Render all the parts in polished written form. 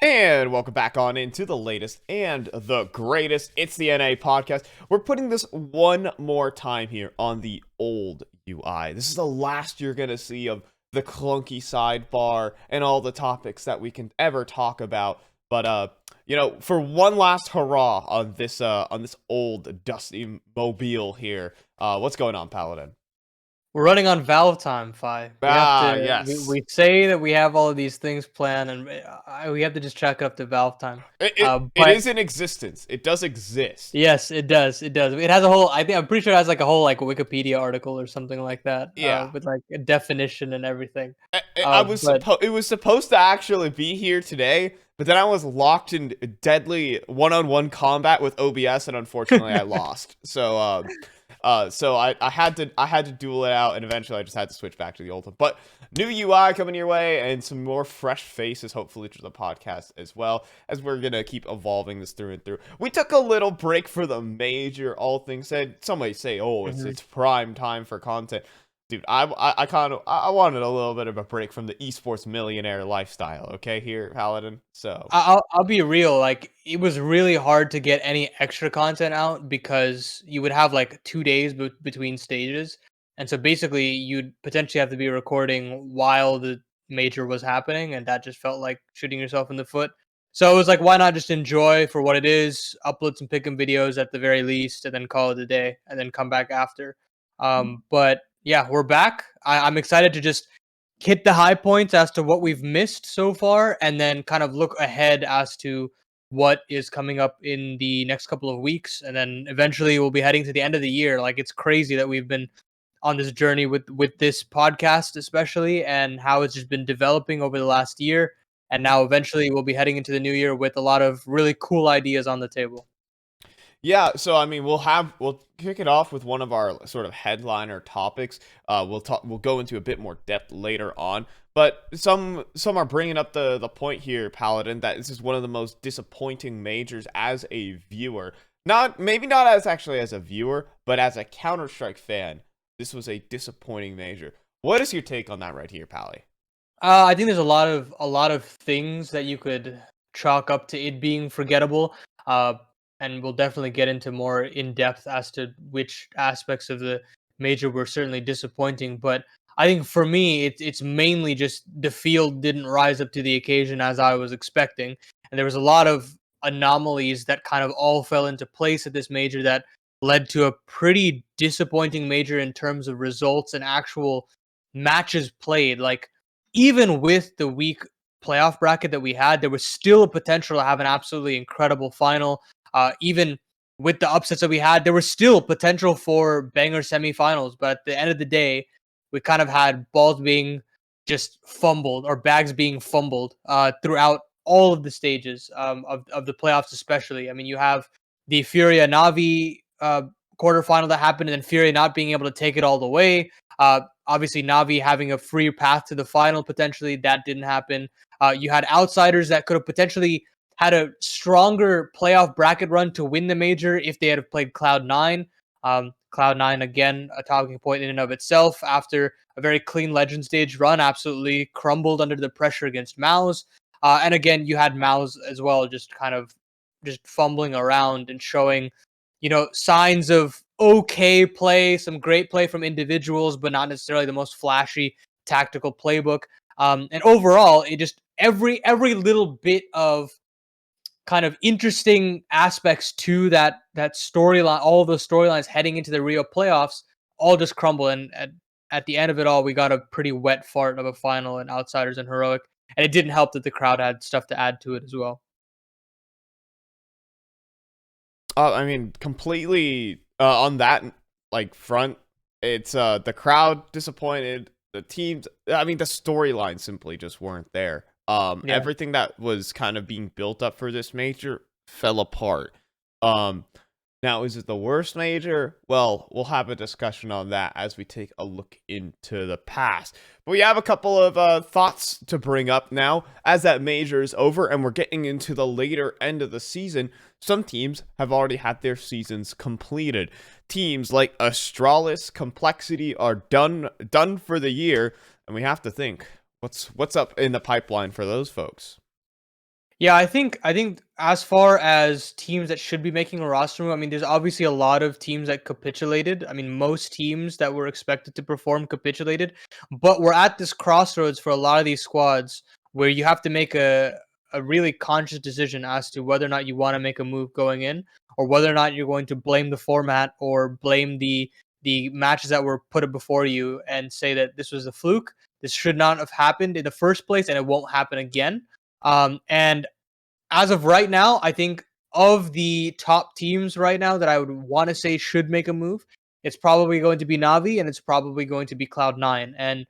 And welcome back on into the latest and the greatest. It's the NA podcast. We're putting this one more time here on the old UI. This is the last you're going to see of the clunky sidebar and all the topics that we can ever talk about. But, for one last hurrah on this old dusty mobile here. What's going on, Paladin? We're running on Valve time, Fi. Yes. We say that we have all of these things planned, and we have to just check up to Valve time. It is in existence. It does exist. Yes, it does. It does. It has a whole. I'm pretty sure it has like a whole Wikipedia article or something like that. Yeah. With like a definition and everything. It was supposed to actually be here today, but then I was locked in deadly one-on-one combat with OBS, and unfortunately I lost. So I had to duel it out, and eventually I just had to switch back to the old one. But new UI coming your way, and some more fresh faces, hopefully, to the podcast as well, as we're gonna keep evolving this through and through. We took a little break for the major, all things said. Some might say, "Oh, it's prime time for content." Dude, I wanted a little bit of a break from the esports millionaire lifestyle, okay, here, Paladin. So I'll be real. Like, it was really hard to get any extra content out because you would have like 2 days between stages, and so basically you'd potentially have to be recording while the major was happening, and that just felt like shooting yourself in the foot. So it was like, why not just enjoy for what it is, upload some pick'em videos at the very least, and then call it a day, and then come back after. But yeah, we're back. I'm excited to just hit the high points as to what we've missed so far, and then kind of look ahead as to what is coming up in the next couple of weeks, and then eventually we'll be heading to the end of the year. Like, it's crazy that we've been on this journey with this podcast, especially, and how it's just been developing over the last year. And now eventually we'll be heading into the new year with a lot of really cool ideas on the table. yeah, so I mean, we'll kick it off with one of our sort of headliner topics. We'll go into a bit more depth later on, but some are bringing up the point here, Paladin, that this is one of the most disappointing majors as a viewer. Maybe not as actually as a viewer, but as a Counter-Strike fan, this was a disappointing major. What is your take on that right here, Pally? I think there's a lot of things that you could chalk up to it being forgettable. And we'll definitely get into more in depth as to which aspects of the major were certainly disappointing. But I think for me, it's mainly just the field didn't rise up to the occasion as I was expecting, and there was a lot of anomalies that kind of all fell into place at this major that led to a pretty disappointing major in terms of results and actual matches played. Like, even with the weak playoff bracket that we had, there was still a potential to have an absolutely incredible final. Even with the upsets that we had, there was still potential for banger semifinals. But at the end of the day, we kind of had balls being just fumbled, or bags being fumbled throughout all of the stages of the playoffs, especially. I mean, you have the Furia Navi quarterfinal that happened, and then Furia not being able to take it all the way. Obviously, Navi having a free path to the final, potentially, that didn't happen. You had outsiders that could have potentially had a stronger playoff bracket run to win the major if they had played Cloud9. Cloud9, again, a talking point in and of itself, after a very clean Legend stage run, absolutely crumbled under the pressure against Mouse. And again, you had Mouse as well, just kind of just fumbling around and showing, signs of okay play, some great play from individuals, but not necessarily the most flashy tactical playbook. And overall, it just every little bit of kind of interesting aspects to that storyline, all of those storylines heading into the Rio playoffs, all just crumble. And at the end of it all, we got a pretty wet fart of a final in Outsiders and Heroic. And it didn't help that the crowd had stuff to add to it as well. I mean, completely on that front, it's the crowd disappointed. The teams, I mean, the storylines simply just weren't there. Everything that was kind of being built up for this major fell apart. Now, is it the worst major? Well, we'll have a discussion on that as we take a look into the past. But we have a couple of thoughts to bring up now as that major is over and we're getting into the later end of the season. Some teams have already had their seasons completed. Teams like Astralis, Complexity are done for the year, and we have to think, what's up in the pipeline for those folks? Yeah, I think as far as teams that should be making a roster move, I mean, there's obviously a lot of teams that capitulated. I mean, most teams that were expected to perform capitulated, but we're at this crossroads for a lot of these squads where you have to make a really conscious decision as to whether or not you want to make a move going in, or whether or not you're going to blame the format or blame the matches that were put before you and say that this was a fluke. This should not have happened in the first place, and it won't happen again. And as of right now, I think of the top teams right now that I would want to say should make a move, it's probably going to be Navi and it's probably going to be Cloud9. And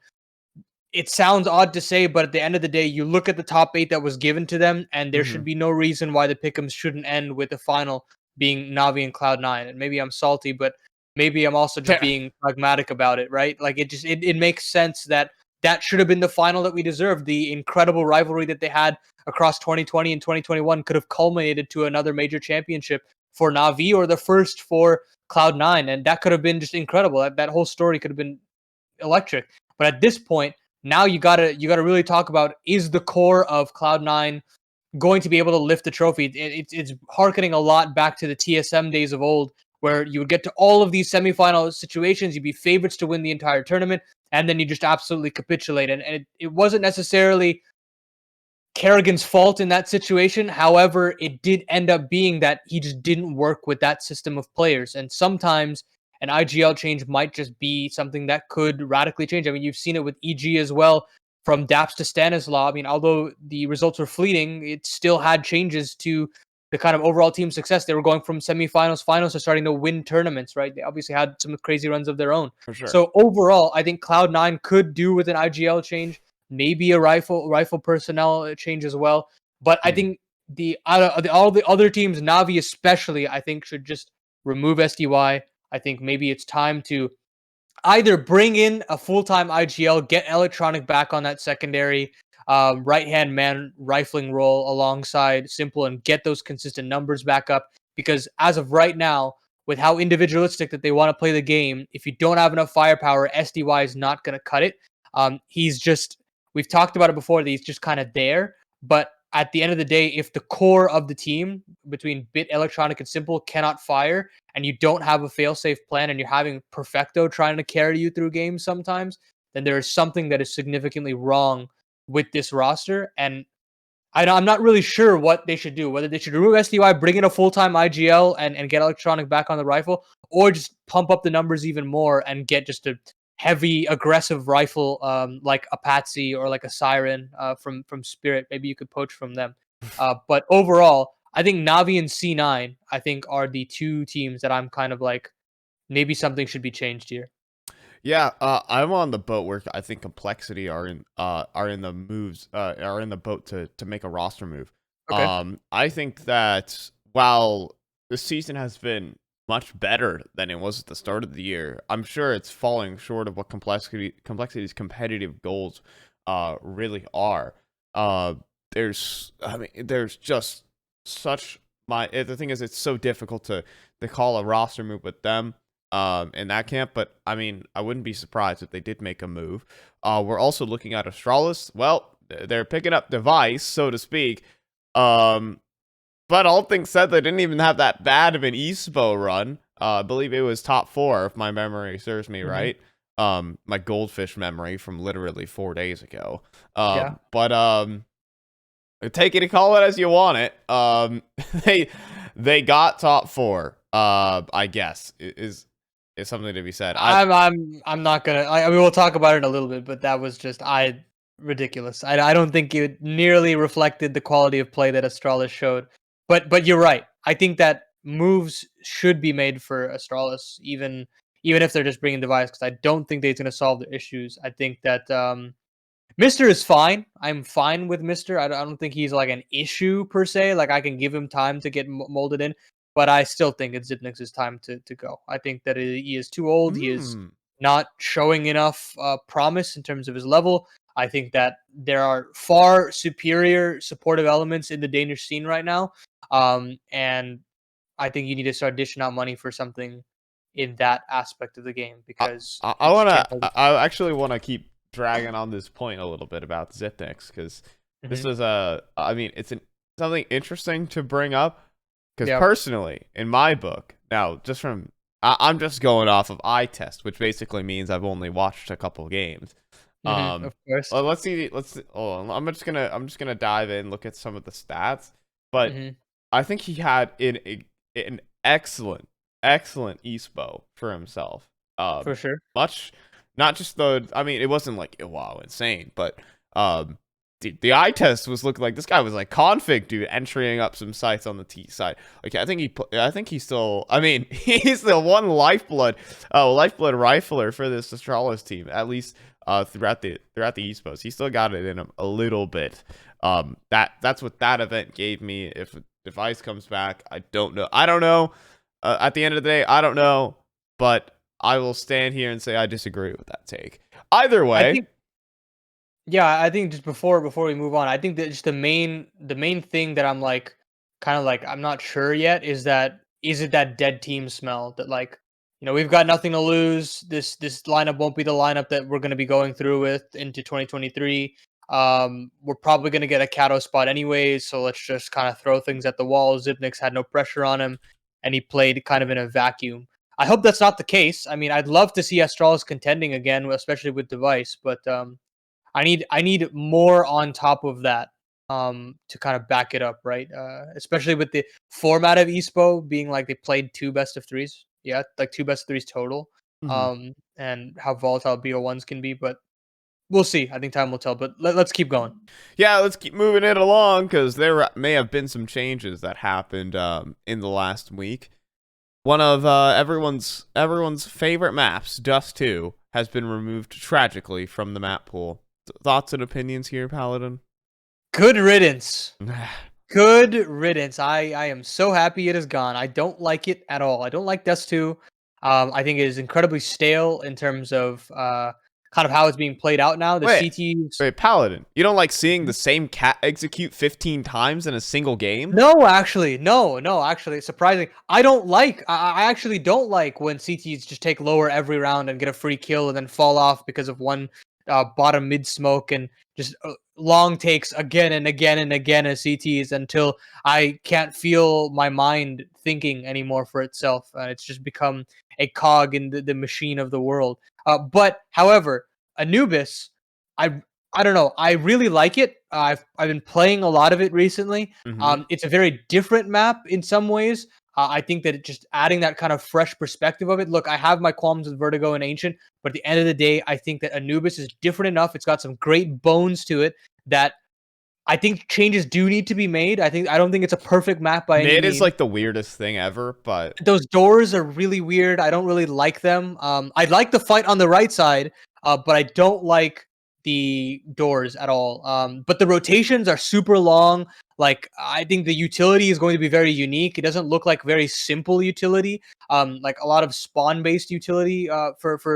it sounds odd to say, but at the end of the day, you look at the top eight that was given to them, and there Hmm. should be no reason why the pick'ems shouldn't end with the final being Navi and Cloud9. And maybe I'm salty, but maybe I'm also just Yeah, being pragmatic about it, right? Like it makes sense that that should have been the final that we deserved. The incredible rivalry that they had across 2020 and 2021 could have culminated to another major championship for Navi or the first for Cloud9, and that could have been just incredible. That whole story could have been electric. But at this point, now you gotta really talk about, is the core of Cloud9 going to be able to lift the trophy? It's harkening a lot back to the TSM days of old, where you would get to all of these semifinal situations, you'd be favorites to win the entire tournament, and then you just absolutely capitulate. And it wasn't necessarily Kerrigan's fault in that situation. However, it did end up being that he just didn't work with that system of players. And sometimes an IGL change might just be something that could radically change. I mean, you've seen it with EG as well, from Daps to Stanislaw. I mean, although the results were fleeting, it still had changes to the kind of overall team success. They were going from semifinals, finals to starting to win tournaments, right? They obviously had some crazy runs of their own. for sure. So overall, I think Cloud9 could do with an IGL change, maybe a rifle personnel change as well. But I Hmm. think all the other teams, Navi especially, I think should just remove SDY. I think maybe it's time to either bring in a full-time IGL, get Electronic back on that secondary right-hand man rifling role alongside Simple, and get those consistent numbers back up. Because as of right now, with how individualistic that they want to play the game, if you don't have enough firepower, SDY is not going to cut it. He's just, we've talked about it before, that he's just kind of there. But at the end of the day, if the core of the team between Bit, Electronic, and Simple cannot fire, and you don't have a fail-safe plan, and you're having Perfecto trying to carry you through games sometimes, then there is something that is significantly wrong with this roster. And I'm not really sure what they should do. Whether they should remove SDY, bring in a full-time IGL, and get Electronic back on the rifle, or just pump up the numbers even more and get just a heavy, aggressive rifle like a Patsy or like a Siren from Spirit. Maybe you could poach from them. But overall, I think Navi and C9, I think, are the two teams that I'm kind of like, maybe something should be changed here. Yeah, I'm on the boat where I think complexity are in the moves are in the boat to make a roster move. Okay. I think that while the season has been much better than it was at the start of the year, I'm sure it's falling short of what complexity's competitive goals really are. Uh, there's just such the thing is, it's so difficult to call a roster move with them in that camp, but I mean, I wouldn't be surprised if they did make a move. We're also looking at Astralis. Well, they're picking up device, so to speak. Um, but all things said, they didn't even have that bad of an Espoo run. I believe it was top four, if my memory serves me Hmm. right. My goldfish memory from literally 4 days ago. Yeah. But take it and call it as you want it. They they got top four. I guess is something to be said. I'm not gonna. I mean, we'll talk about it in a little bit, but that was just ridiculous. I don't think it nearly reflected the quality of play that Astralis showed. But you're right. I think that moves should be made for Astralis, even if they're just bringing device, because I don't think that it's gonna solve the issues. I think that Mister is fine. I'm fine with Mister. I don't think he's like an issue per se. Like I can give him time to get molded in, but I still think it's Zipnix's time to go. I think that he is too old. He is Hmm. not showing enough promise in terms of his level. I think that there are far superior supportive elements in the Danish scene right now, and I think you need to start dishing out money for something in that aspect of the game I, because I you just wanna can't hold I actually wanna keep dragging on this point a little bit about Zipnix because this it. is a I mean it's an something interesting to bring up because Yeah. personally, in my book, now just from I'm just going off of eye test, which basically means I've only watched a couple games. Of course. Well, let's see. Let's see. Oh, I'm just gonna dive in, look at some of the stats. But hmm I think he had an excellent, excellent Espo for himself. For sure. Much, not just the. I mean, it wasn't like wow, insane, but the eye test was looking like this guy was like config dude entering up some sites on the T side. Like I think he's still. I mean, he's the one lifeblood rifler for this Astralis team, at least throughout the Espos. He still got it in him a little bit. That's what that event gave me. If Ice comes back, I don't know. I don't know. At the end of the day, I don't know. But I will stand here and say I disagree with that take. Either I way, think Yeah, I think just before we move on, I think that just the main thing that I'm like kind of like I'm not sure yet is it that dead team smell that like we've got nothing to lose. This lineup won't be the lineup that we're going to be going through with into 2023. We're probably going to get a Kato spot anyways, so let's just kind of throw things at the wall. Zipnik's had no pressure on him, and he played kind of in a vacuum. I hope that's not the case. I mean, I'd love to see Astralis contending again, especially with Device, but I need more on top of that to kind of back it up, right? Especially with the format of Espo being like they played two best of threes. Yeah, like two best of threes total. mhm. And how volatile BO1s can be, but we'll see. I think time will tell. But let's keep going. Yeah, let's keep moving it along because there may have been some changes that happened in the last week. One of everyone's favorite maps, Dust 2, has been removed tragically from the map pool. Thoughts and opinions here, Paladin? Good riddance. Good riddance. I am so happy it is gone. I don't like it at all. I don't like Dust 2. I think it is incredibly stale in terms of kind of how it's being played out now. The Wait, CTs. wait, Paladin. You don't like seeing the same cat execute 15 times in a single game? No, actually, no, actually, surprising. I actually don't like when CTs just take lower every round and get a free kill and then fall off because of one bottom mid smoke and just long takes again and again and again as CTs until I can't feel my mind thinking anymore for itself. It's just become a cog in the machine of the world. But however, Anubis, I I don't know. I really like it. I've been playing a lot of it recently. Mm-hmm. It's a very different map in some ways. I think that just adding that kind of fresh perspective of it. Look, I have my qualms with Vertigo and Ancient, but at the end of the day, I think that Anubis is different enough. It's got some great bones to it that I think changes do need to be made. I don't think it's a perfect map by any Mid is means. like the weirdest thing ever, but Those doors are really weird. I don't really like them. I like the fight on the right side, but I don't like the doors at all. But the rotations are super long. Like I think the utility is going to be very unique. It doesn't look like very simple utility. Like a lot of spawn based utility for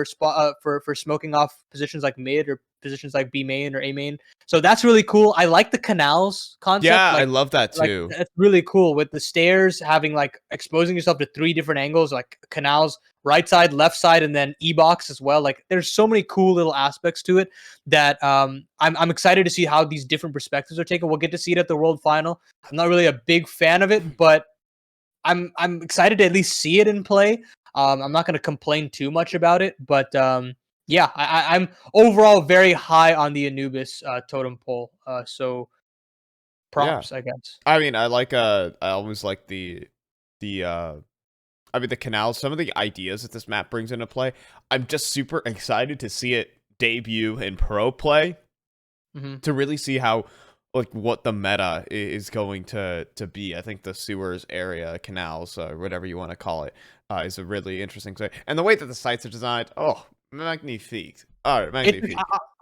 smoking off positions like mid or positions like B main or A main. So that's really cool. I like the canals concept. yeah, I love that Like too. that's really cool with the stairs having like exposing yourself to three different angles, like canals, right side, left side, and then e-box as well. Like there's so many cool little aspects to it that I'm excited to see how these different perspectives are taken. We'll get to see it at the World Final. I'm not really a big fan of it, but I'm excited to at least see it in play. I'm not going to complain too much about it, but yeah, I'm overall very high on the Anubis totem pole. So Yeah. props, I guess. I mean, I always like the I mean the canals, some of the ideas that this map brings into play. I'm just super excited to see it debut in pro play hmm to really see how like what the meta is going to be. I think the sewers area, canals, whatever you want to call it, is a really interesting thing. And the way that the sites are designed, oh, magnifique. All right, It, magnifique.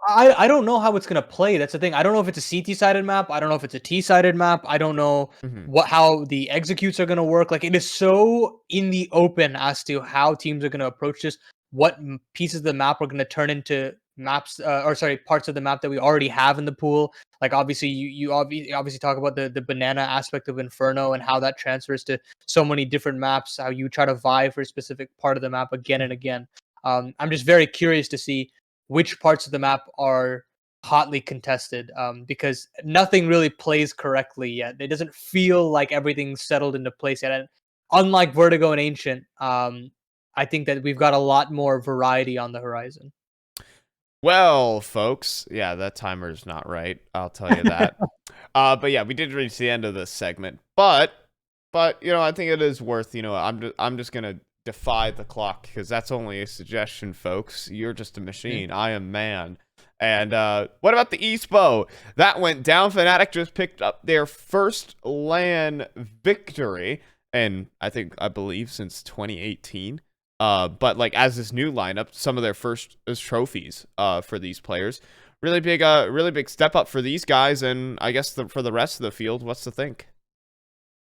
I don't know how it's gonna play. That's the thing. I don't know if it's a CT sided map. I don't know if it's a T sided map. I don't know Hmm. how the executes are gonna work. Like it is so in the open as to how teams are gonna approach this. What pieces of the map are gonna turn into maps, or sorry, parts of the map that we already have in the pool. Like obviously, you obviously talk about the banana aspect of Inferno and how that transfers to so many different maps. How you try to vie for a specific part of the map again and again. I'm just very curious to see which parts of the map are hotly contested, because nothing really plays correctly yet. It doesn't feel like everything's settled into place yet. And unlike Vertigo and Ancient, I think that we've got a lot more variety on the horizon. Well, folks, yeah, that timer's not right. I'll tell you that. But yeah, we did reach the end of this segment. But I think it is worth. I'm just gonna defy the clock because that's only a suggestion, folks. You're just a Mm. machine. I am man. And what about the Espoo? That went down. Fnatic just picked up their first LAN victory, and I believe since 2018. But like as this new lineup, some of their first trophies for these players. Really big step up for these guys, and I guess for the rest of the field, what's to think?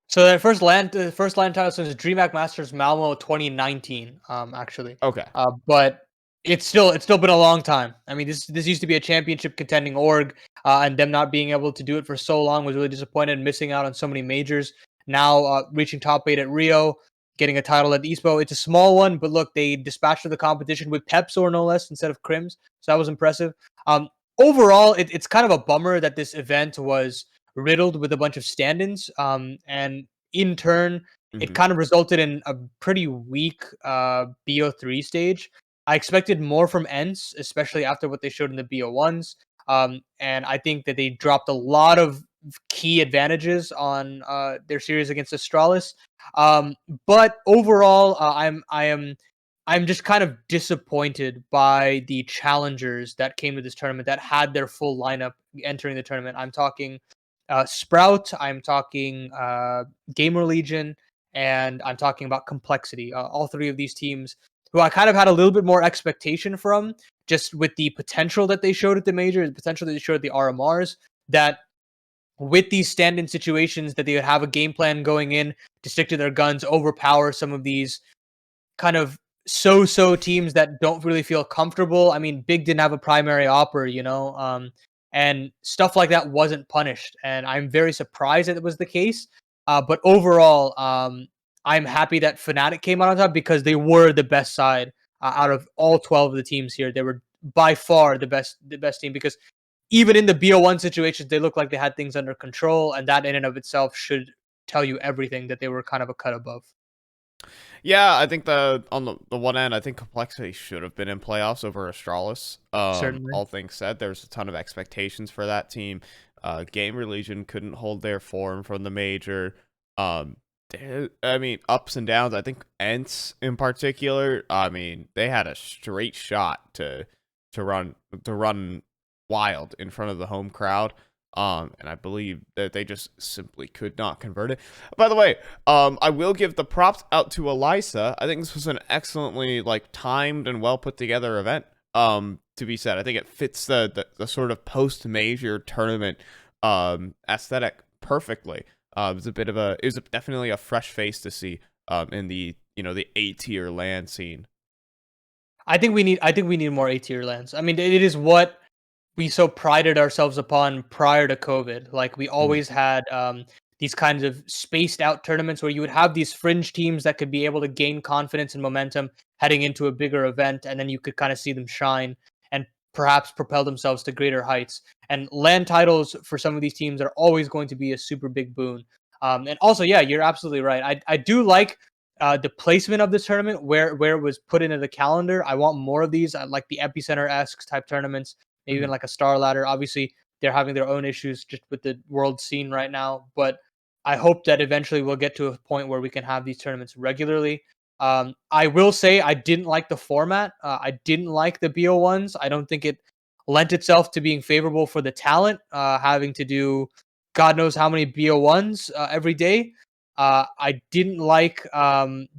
So that first land title since DreamHack Masters Malmo 2019, actually. Okay. But it's still been a long time. I mean, this used to be a championship contending org, and them not being able to do it for so long was really disappointed, missing out on so many majors. Now reaching top 8 at Rio, getting a title at Espoo. It's a small one, but look, they dispatched the competition with Pepsor no less instead of Crims, so that was impressive. Overall, it's kind of a bummer that this event was riddled with a bunch of stand-ins, and in turn, it Hmm. kind of resulted in a pretty weak BO3 stage. I expected more from ENCE, especially after what they showed in the BO1s, and I think that they dropped a lot of key advantages on their series against Astralis. But overall, I'm just kind of disappointed by the challengers that came to this tournament that had their full lineup entering the tournament. I'm talking Sprout, I'm talking Gamer Legion, and I'm talking about Complexity. All three of these teams who I kind of had a little bit more expectation from, just with the potential that they showed at the major, the potential that they showed at the RMRs, that with these stand-in situations that they would have a game plan going in to stick to their guns, overpower some of these kind of so-so teams that don't really feel comfortable. I mean, Big didn't have a primary opera, and stuff like that wasn't punished. And I'm very surprised that it was the case. But overall, I'm happy that Fnatic came out on top because they were the best side out of all 12 of the teams here. They were by far the best team because even in the BO1 situations, they looked like they had things under control, and that in and of itself should tell you everything that they were kind of a cut above. Yeah, I think on the one end, I think Complexity should have been in playoffs over Astralis. Certainly. All things said, there's a ton of expectations for that team. Gamer Legion couldn't hold their form from the major. I mean, ups and downs. I think ENCE in particular. I mean, they had a straight shot to run to run wild in front of the home crowd. And I believe that they just simply could not convert it. By the way, I will give the props out to Elisa. I think this was an excellently timed and well put together event. To be said, I think it fits the sort of post major tournament aesthetic perfectly. It was definitely a fresh face to see in the A-tier land scene. I think we need more A-tier lands. I mean, it is what we so prided ourselves upon prior to COVID. Like we Mhm. always had these kinds of spaced out tournaments where you would have these fringe teams that could be able to gain confidence and momentum heading into a bigger event, and then you could kind of see them shine and perhaps propel themselves to greater heights. And land titles for some of these teams are always going to be a super big boon. And also, yeah, you're absolutely right. I do like the placement of this tournament where it was put into the calendar. I want more of these. I like the epicenter esque type tournaments, maybe even Mhm. like a Star Ladder. Obviously, they're having their own issues just with the world scene right now, but I hope that eventually we'll get to a point where we can have these tournaments regularly. I will say I didn't like the format. I didn't like the BO1s. I don't think it lent itself to being favorable for the talent, having to do God knows how many BO1s every day. I didn't like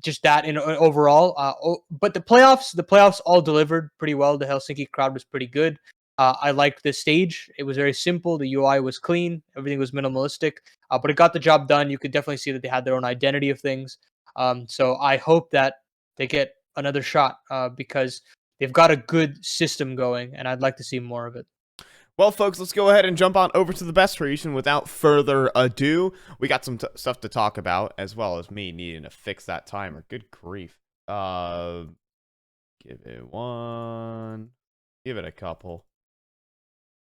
just that in overall. But the playoffs all delivered pretty well. The Helsinki crowd was pretty good. I liked the stage. It was very simple. The UI was clean. Everything was minimalistic, but it got the job done. You could definitely see that they had their own identity of things. So I hope that they get another shot because they've got a good system going, and I'd like to see more of it. Well, folks, let's go ahead and jump on over to the best region without further ado. We got some stuff to talk about, as well as me needing to fix that timer. Good grief. Uh, give it one. Give it a couple.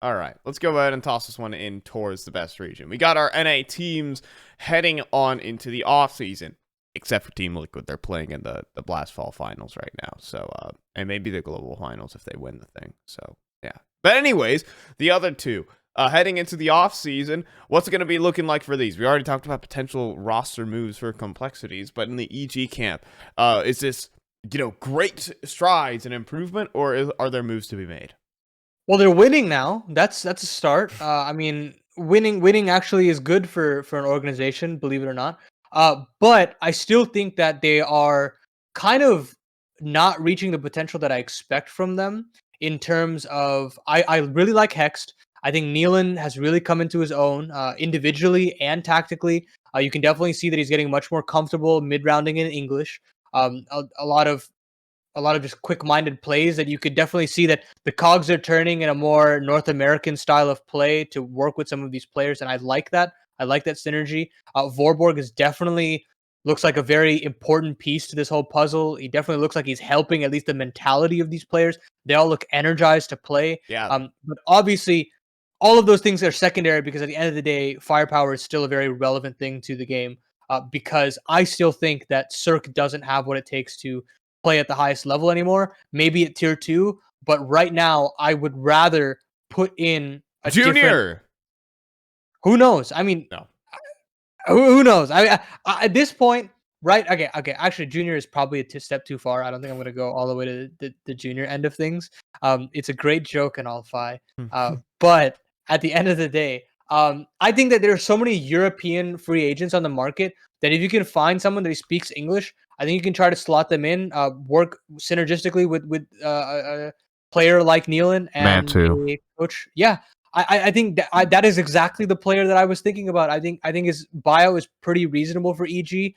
All right, let's go ahead and toss this one in towards the best region. We got our NA teams heading on into the off season, except for Team Liquid. They're playing in the Blast Fall finals right now. So, and maybe the global finals if they win the thing. So, yeah. But anyways, the other two heading into the off season, what's it going to be looking like for these? We already talked about potential roster moves for complexities, but in the EG camp, is this great strides and improvement, or are there moves to be made? Well, they're winning now. That's a start. I mean, winning actually is good for an organization, believe it or not. But I still think that they are kind of not reaching the potential that I expect from them in terms of I really like Hexed. I think Nealon has really come into his own individually and tactically. You can definitely see that he's getting much more comfortable mid-rounding in English. A lot of just quick-minded plays that you could definitely see that the cogs are turning in a more North American style of play to work with some of these players, and I like that. I like that synergy. Vorborg is definitely looks like a very important piece to this whole puzzle. He definitely looks like he's helping at least the mentality of these players. They all look energized to play. Yeah. But obviously, all of those things are secondary because at the end of the day, firepower is still a very relevant thing to the game. Because I still think that Cirque doesn't have what it takes to play at the highest level anymore. Maybe at tier 2, but right now I would rather put in a Junior. Who knows? I mean, no. Who knows? I at this point, right? Okay. Actually, Junior is probably a step too far. I don't think I'm gonna go all the way to the Junior end of things. It's a great joke and all, Fi. But at the end of the day, I think that there are so many European free agents on the market that if you can find someone that speaks English, I think you can try to slot them in, work synergistically with a player like Nealon and a coach. Yeah, I think that is exactly the player that I was thinking about. I think his bio is pretty reasonable for EG.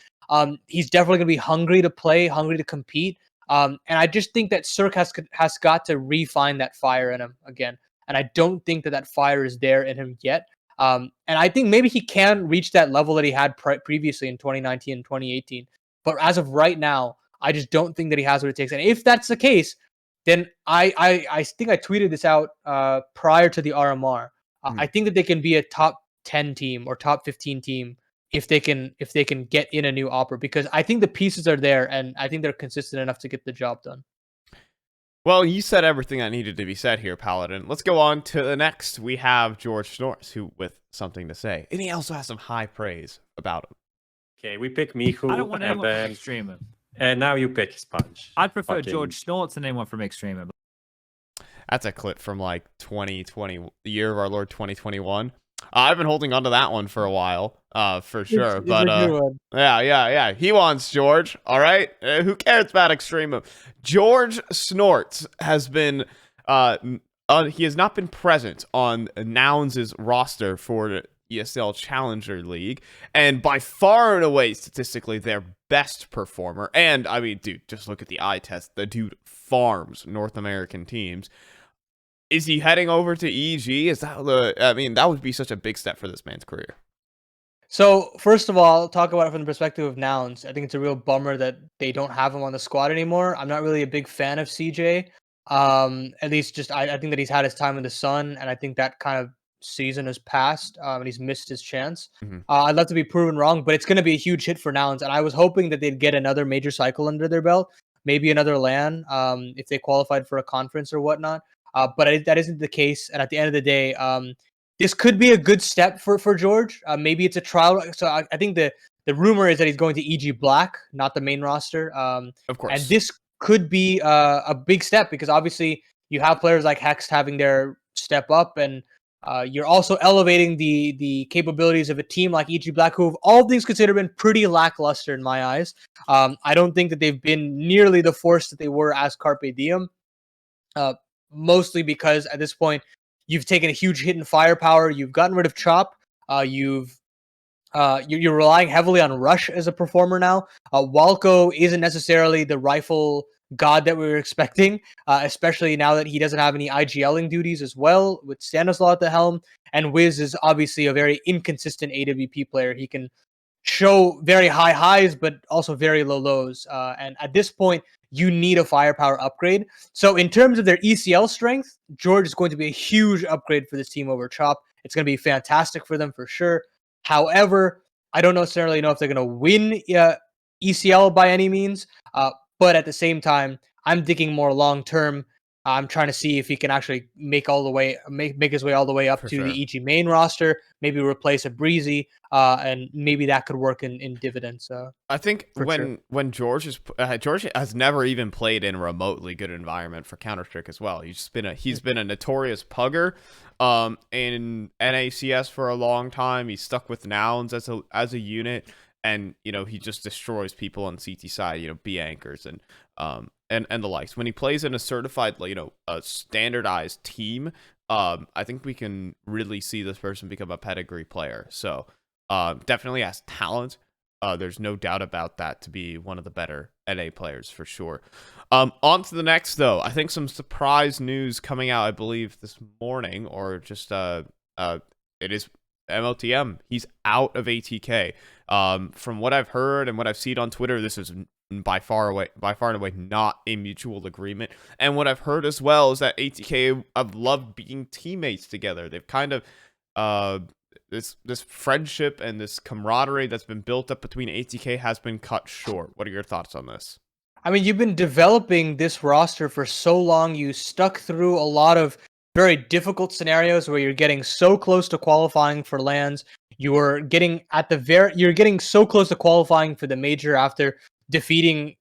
He's definitely going to be hungry to play, hungry to compete. And I just think that Cirque has got to refine that fire in him again. And I don't think that fire is there in him yet. And I think maybe he can reach that level that he had previously in 2019 and 2018. But as of right now, I just don't think that he has what it takes. And if that's the case, then I think I tweeted this out prior to the RMR. I think that they can be a top 10 team or top 15 team if they can get in a new opera, because I think the pieces are there and I think they're consistent enough to get the job done. Well, you said everything that needed to be said here, Paladin. Let's go on to the next. We have Jeorge Snorts, who with something to say. And he also has some high praise about him. Okay, we pick Mihu. I don't want anyone from Extreme. And now you pick Sponge. I'd prefer Jeorge Snorts than anyone from Extreme. That's a clip from like 2020, the year of our Lord 2021. I've been holding on to that one for a while, for sure. Yeah. He wants Jeorge. All right. Who cares about Extreme? Jeorge Snorts has been, he has not been present on Nouns' roster for the ESL Challenger League, and by far and away, statistically, their best performer. And I mean, dude, just look at the eye test. The dude farms North American teams. Is he heading over to EG? Is that that would be such a big step for this man's career. So, first of all, talk about it from the perspective of Nouns. I think it's a real bummer that they don't have him on the squad anymore. I'm not really a big fan of CJ. At least just I think that he's had his time in the sun, and I think that kind of season has passed, and he's missed his chance. I'd love to be proven wrong, but it's going to be a huge hit for Nouns, and I was hoping that they'd get another major cycle under their belt, maybe another LAN, if they qualified for a conference or whatnot. But that isn't the case. And at the end of the day, this could be a good step for Jeorge. Maybe it's a trial. So I think the rumor is that he's going to EG Black, not the main roster. Of course. And this could be a big step because obviously you have players like Hex having their step up, and you're also elevating the capabilities of a team like EG Black, who have all things considered been pretty lackluster in my eyes. I don't think that they've been nearly the force that they were as Carpe Diem. Mostly because at this point you've taken a huge hit in firepower. You've gotten rid of Chop. You're relying heavily on Rush as a performer now. Walco isn't necessarily the rifle god that we were expecting, especially now that he doesn't have any IGLing duties as well with Stanislaw at the helm. And Wiz is obviously a very inconsistent AWP player. He can show very high highs, but also very low lows. And at this point, you need a firepower upgrade. So in terms of their ECL strength, Jeorge is going to be a huge upgrade for this team over Chop. It's going to be fantastic for them for sure. However, I don't necessarily know if they're going to win ECL by any means, but at the same time, I'm thinking more long term. I'm trying to see if he can actually make his way all the way up For to sure. the EG main roster, maybe replace a Breezy, and maybe that could work in dividends. I think For when Jeorge has never even played in a remotely good environment for Counter-Strike as well. He's been a notorious pugger in NACS for a long time. He's stuck with Nouns as a unit, and he just destroys people on CT side, B anchors and the likes. When he plays in a certified, a standardized team, I think we can really see this person become a pedigree player. So definitely has talent. There's no doubt about that, to be one of the better NA players for sure. On to the next, though. I think some surprise news coming out, I believe, this morning, or just it is motm. He's out of ATK. From what I've heard and what I've seen on Twitter, this is by far and away not a mutual agreement. And what I've heard as well is that ATK have loved being teammates together. They've kind of this friendship and this camaraderie that's been built up between ATK has been cut short. What are your thoughts on this? I mean, you've been developing this roster for so long. You stuck through a lot of very difficult scenarios where you're getting so close to qualifying for LANs. You're getting so close to qualifying for the major after defeating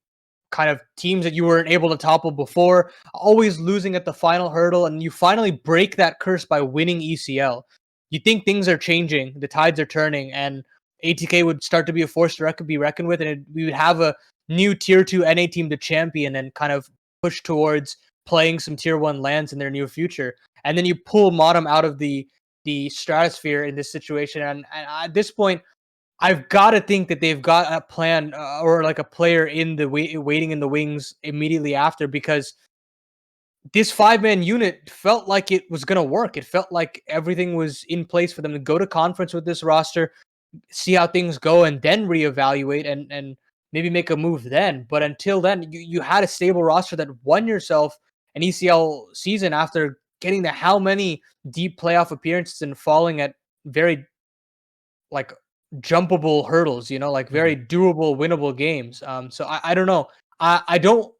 kind of teams that you weren't able to topple before, always losing at the final hurdle, and you finally break that curse by winning ECL. You think things are changing, the tides are turning, and ATK would start to be a force to be reckoned with, and we would have a new Tier 2 NA team to champion and kind of push towards playing some Tier 1 lands in their near future. And then you pull motm out of the stratosphere in this situation, and at this point, I've got to think that they've got a plan or like a player in the waiting in the wings immediately after, because this 5-man unit felt like it was going to work. It felt like everything was in place for them to go to conference with this roster, see how things go, and then reevaluate and maybe make a move then. But until then, you had a stable roster that won yourself an ECL season after getting to how many deep playoff appearances and falling at very like jumpable hurdles, like very doable, winnable games. So I don't know. I don't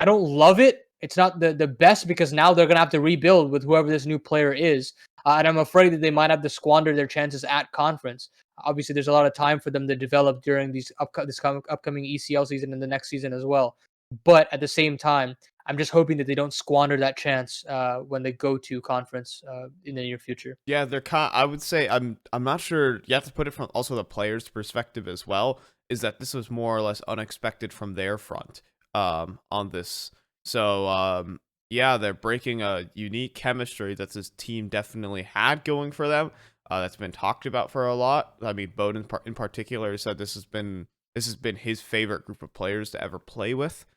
love it. It's not the best, because now they're going to have to rebuild with whoever this new player is. And I'm afraid that they might have to squander their chances at conference. Obviously, there's a lot of time for them to develop during this upcoming ECL season and the next season as well. But at the same time, I'm just hoping that they don't squander that chance when they go to conference in the near future. Yeah, I would say I'm not sure. You have to put it from also the players' perspective as well. Is that this was more or less unexpected from their front on this. So yeah, they're breaking a unique chemistry that this team definitely had going for them. That's been talked about for a lot. I mean, Bowden in particular said this has been his favorite group of players to ever play with.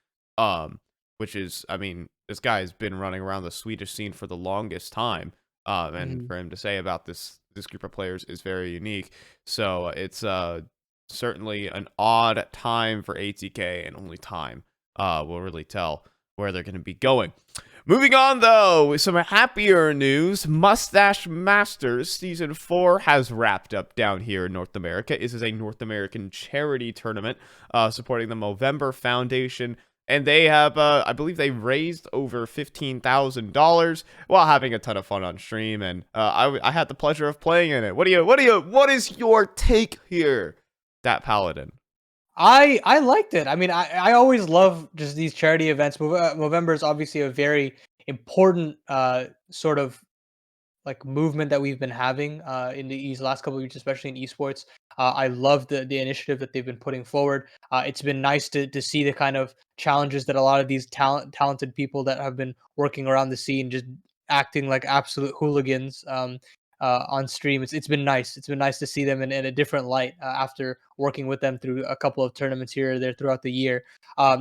Which is, I mean, this guy has been running around the Swedish scene for the longest time. And for him to say about this group of players is very unique. So it's certainly an odd time for ATK, and only time will really tell where they're going to be going. Moving on, though, with some happier news, Mustache Masters Season 4 has wrapped up down here in North America. This is a North American charity tournament supporting the Movember Foundation. And they have, I believe they raised over $15,000 while having a ton of fun on stream. And I had the pleasure of playing in it. What is your take here, that Paladin? I liked it. I mean, I always love just these charity events. Movember is obviously a very important sort of like movement that we've been having in these last couple of years, especially in esports. I love the initiative that they've been putting forward. It's been nice to see the kind of challenges that a lot of these talented people that have been working around the scene just acting like absolute hooligans on stream. It's been nice. It's been nice to see them in a different light after working with them through a couple of tournaments here or there throughout the year.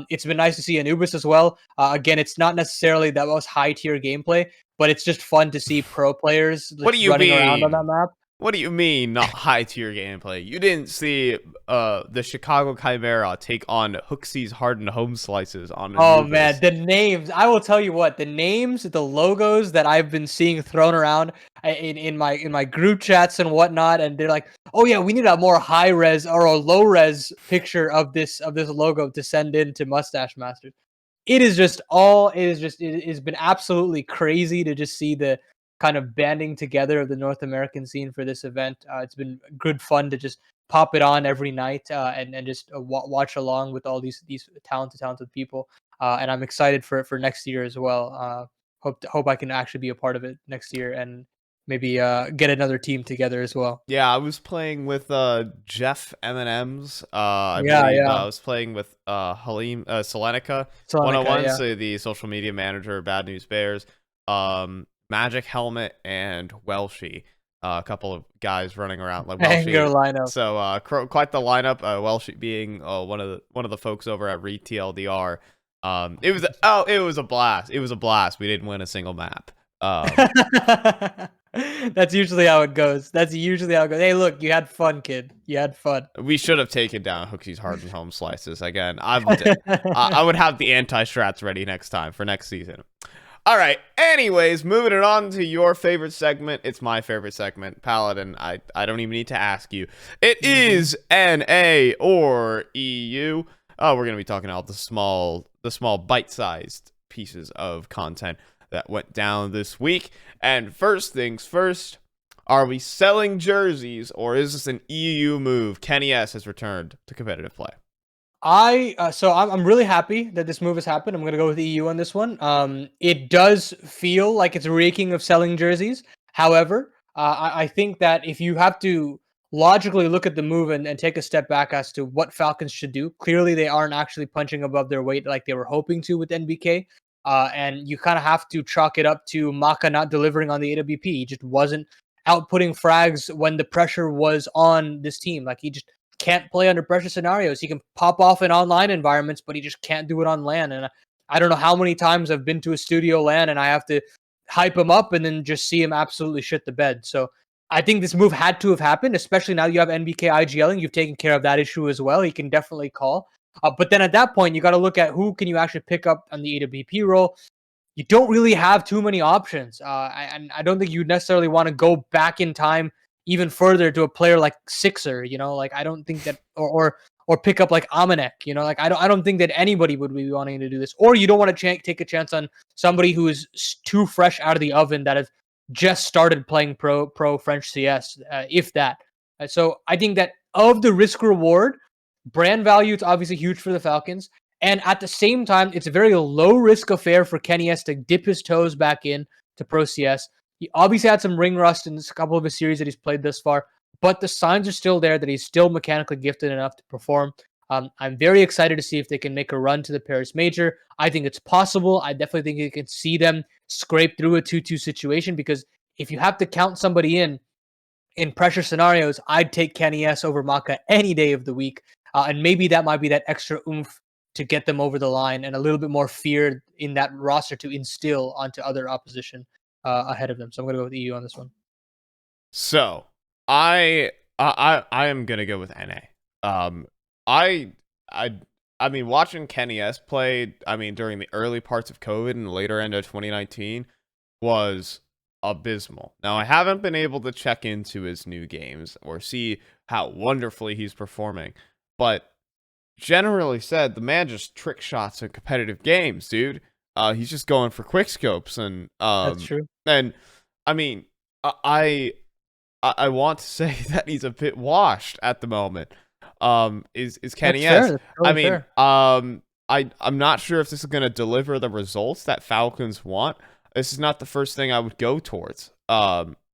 It's been nice to see Anubis as well. Again, it's not necessarily that most high tier gameplay, but it's just fun to see pro players What do you running mean? around on that map. What do you mean not high tier gameplay? You didn't see the Chicago Chimera take on Hooksey's hardened home slices on Oh Anubis. man, the names! I will tell you what, the names, the logos that I've been seeing thrown around in my group chats and whatnot, and they're like, "Oh yeah, we need a more high res or a low res picture of this logo to send in to Mustache Masters." It is just all. It has been absolutely crazy to just see the kind of banding together of the North American scene for this event. It's been good fun to just pop it on every night and just watch along with all these talented people. And I'm excited for next year as well. Hope I can actually be a part of it next year and maybe get another team together as well. Yeah, I was playing with Jeff M&M's. I Yeah, believe yeah. I was playing with Halim Selenica Selenica, 101, yeah. so the social media manager of Bad News Bears, Magic Helmet, and Welshie. A couple of guys running around like Banger Welshie. lineup. So quite the lineup. Welshie being one of the folks over at ReTLDR. It was a blast. It was a blast. We didn't win a single map. That's usually how it goes. Hey, look, you had fun, kid. You had fun. We should have taken down Hooksy's hardened home slices again. I would have the anti-strats ready next time for next season. All right. Anyways, moving it on to your favorite segment. It's my favorite segment, Paladin. I don't even need to ask you. It is NA or EU. Oh, we're gonna be talking about the small bite-sized pieces of content that went down this week. And first things first, are we selling jerseys or is this an EU move? Kenny S has returned to competitive play. I'm really happy that this move has happened. I'm gonna go with EU on this one. It does feel like it's reeking of selling jerseys. However, I think that if you have to logically look at the move and take a step back as to what Falcons should do, clearly they aren't actually punching above their weight like they were hoping to with NBK. And you kind of have to chalk it up to Maka not delivering on the AWP. He just wasn't outputting frags when the pressure was on this team. Like he just can't play under pressure scenarios. He can pop off in online environments, but he just can't do it on LAN. And I don't know how many times I've been to a studio LAN and I have to hype him up and then just see him absolutely shit the bed. So I think this move had to have happened, especially now you have NBK IGLing. You've taken care of that issue as well. He can definitely call. But then at that point, you got to look at who can you actually pick up on the AWP role. You don't really have too many options. And I don't think you necessarily want to go back in time even further to a player like Sixer, like I don't think that, or pick up like Amanek, like I don't think that anybody would be wanting to do this. Or you don't want to take a chance on somebody who is too fresh out of the oven that has just started playing pro French CS, if that. So I think that of the risk reward, brand value, it's obviously huge for the Falcons. And at the same time, it's a very low risk affair for Kenny S to dip his toes back in to Pro CS. He obviously had some ring rust in a couple of his series that he's played thus far, but the signs are still there that he's still mechanically gifted enough to perform. I'm very excited to see if they can make a run to the Paris Major. I think it's possible. I definitely think you can see them scrape through a 2-2 situation, because if you have to count somebody in pressure scenarios, I'd take Kenny S over Maka any day of the week. And maybe that might be that extra oomph to get them over the line and a little bit more fear in that roster to instill onto other opposition ahead of them. So I'm going to go with EU on this one. So I am gonna go with NA. I mean, watching Kenny S play, during the early parts of COVID and the later end of 2019 was abysmal. Now, I haven't been able to check into his new games or see how wonderfully he's performing, but generally said, the man just trick shots in competitive games, dude. He's just going for quick scopes, and That's true. And I mean, I want to say that he's a bit washed at the moment. Is Kenny S? Totally fair. I'm not sure if this is gonna deliver the results that Falcons want. This is not the first thing I would go towards.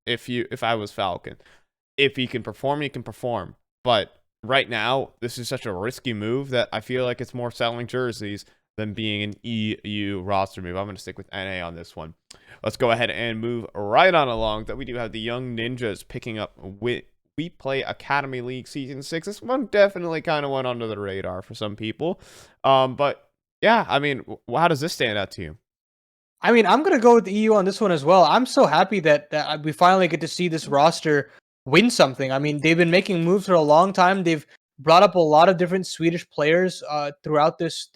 If I was Falcon, if he can perform, he can perform. But right now, this is such a risky move that I feel like it's more selling jerseys than being an EU roster move. I'm going to stick with NA on this one. Let's go ahead and move right on along. That we do have the Young Ninjas picking up We Play Academy League Season 6. This one definitely kind of went under the radar for some people. But yeah, I mean, how does this stand out to you? I mean, I'm going to go with the EU on this one as well. I'm so happy that we finally get to see this roster win something. I mean, they've been making moves for a long time. They've brought up a lot of different Swedish players throughout this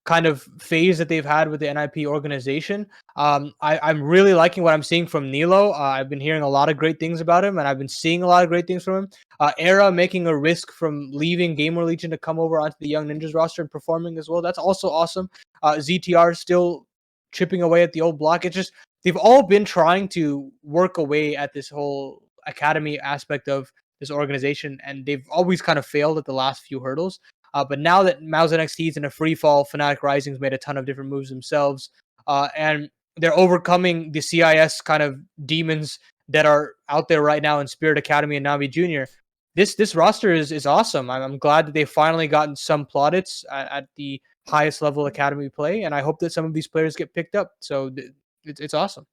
kind of phase that they've had with the NIP organization. I'm really liking what I'm seeing from Nilo. I've been hearing a lot of great things about him, and I've been seeing a lot of great things from him. Era making a risk from leaving Gamer Legion to come over onto the Young Ninjas roster and performing as well. That's also awesome. ZTR still chipping away at the old block. It's just they've all been trying to work away at this whole academy aspect of this organization, and they've always kind of failed at the last few hurdles. But now that Mouse NXT is in a free fall, Fnatic Rising's made a ton of different moves themselves, and they're overcoming the CIS kind of demons that are out there right now in Spirit Academy and Navi Junior. This roster is awesome. I'm glad that they've finally gotten some plaudits at the highest level academy play, and I hope that some of these players get picked up. So it's awesome.